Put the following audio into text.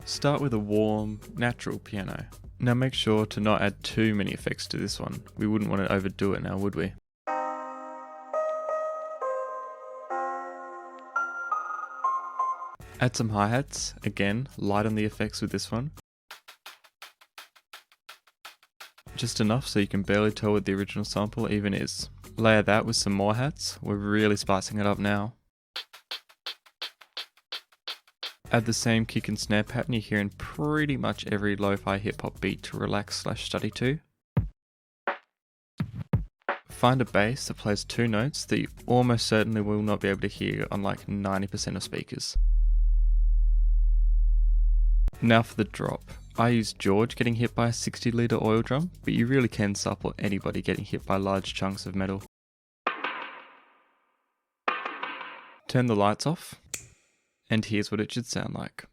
Start with a warm, natural piano. Now make sure to not add too many effects to this one. We wouldn't want to overdo it now, would we? Add some hi-hats. Again, light on the effects with this one. Just enough so you can barely tell what the original sample even is. Layer that with some more hats. We're really spicing it up now. Add the same kick and snare pattern you hear in pretty much every lo-fi hip-hop beat to relax/study to. Find a bass that plays two notes that you almost certainly will not be able to hear on like 90% of speakers. Now for the drop. I used George getting hit by a 60-litre oil drum, but you really can sample anybody getting hit by large chunks of metal. Turn the lights off, and here's what it should sound like.